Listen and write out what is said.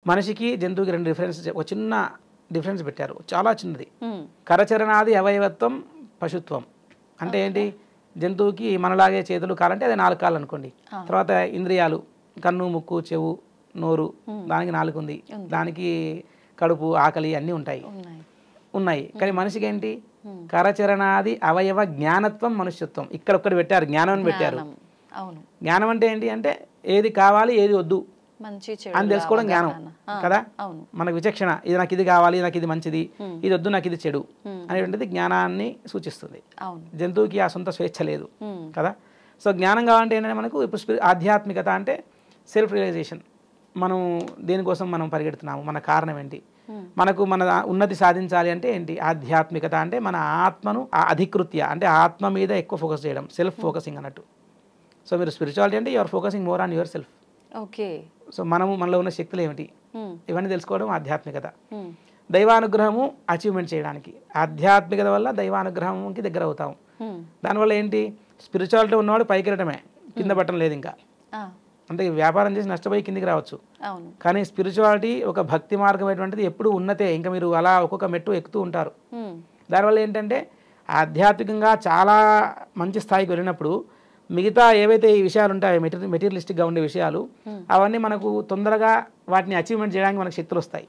మనిషికి జంతువుకి రెండు డిఫరెన్స్ ఒక చిన్న డిఫరెన్స్ పెట్టారు చాలా చిన్నది కరచరణాది అవయవత్వం పశుత్వం అంటే ఏంటి జంతువుకి మనలాగే చేతులు కాలంటే అది 4 కాళ్ళు అనుకోండి తర్వాత ఇంద్రియాలు కన్ను ముక్కు చెవు నోరు దానికి 4 ఉంది దానికి కడుపు ఆకలి అన్నీ ఉన్నాయి కానీ మనిషికి ఏంటి కరచరణాది అవయవ జ్ఞానత్వం మనుష్యత్వం ఇక్కడ ఒక్కటి పెట్టారు జ్ఞానం పెట్టారు జ్ఞానం అంటే ఏంటి అంటే ఏది కావాలి ఏది వద్దు అని తెలుసుకోవడం జ్ఞానం కదా మనకు విచక్షణ ఇది నాకు ఇది కావాలి నాకు ఇది మంచిది ఇది వద్దు నాకు ఇది చెడు అనేటువంటిది జ్ఞానాన్ని సూచిస్తుంది జంతువుకి ఆ సొంత స్వేచ్ఛ లేదు కదా సో జ్ఞానం కావాలంటే ఏంటంటే మనకు ఇప్పుడు ఆధ్యాత్మికత అంటే సెల్ఫ్ రియలైజేషన్ మనం దేనికోసం మనం పరిగెడుతున్నాము మన కారణం ఏంటి మనకు మన ఉన్నతి సాధించాలి అంటే ఏంటి ఆధ్యాత్మికత అంటే మన ఆత్మను అధికృత్య అంటే ఆత్మ మీద ఎక్కువ ఫోకస్ చేయడం సెల్ఫ్ ఫోకసింగ్ అన్నట్టు సో మీరు స్పిరిచువాలిటీ అంటే you're focusing more on yourself so మనలో ఉన్న శక్తులు ఏమిటి ఇవన్నీ తెలుసుకోవడం ఆధ్యాత్మికత దైవానుగ్రహము అచీవ్మెంట్ చేయడానికి ఆధ్యాత్మికత వల్ల దైవానుగ్రహంకి దగ్గర అవుతాం దానివల్ల ఏంటి స్పిరిచువాలిటీ ఉన్నవాడు పైకి వెళ్ళటమే కింద పట్టడం లేదు ఇంకా అంటే వ్యాపారం చేసి నష్టపోయి కిందికి రావచ్చు కానీ స్పిరిచువాలిటీ ఒక భక్తి మార్గం అటువంటిది ఎప్పుడు ఉన్నతే ఇంకా మీరు అలా ఒక్కొక్క మెట్టు ఎక్కుతూ ఉంటారు దానివల్ల ఏంటంటే ఆధ్యాత్మికంగా చాలా మంచి స్థాయికి వెళ్ళినప్పుడు మిగతా ఏవైతే ఈ విషయాలు ఉంటాయో మెటీరియలిస్టిక్గా ఉండే విషయాలు అవన్నీ మనకు తొందరగా వాటిని అచీవ్మెంట్ చేయడానికి మనకు శక్తులు వస్తాయి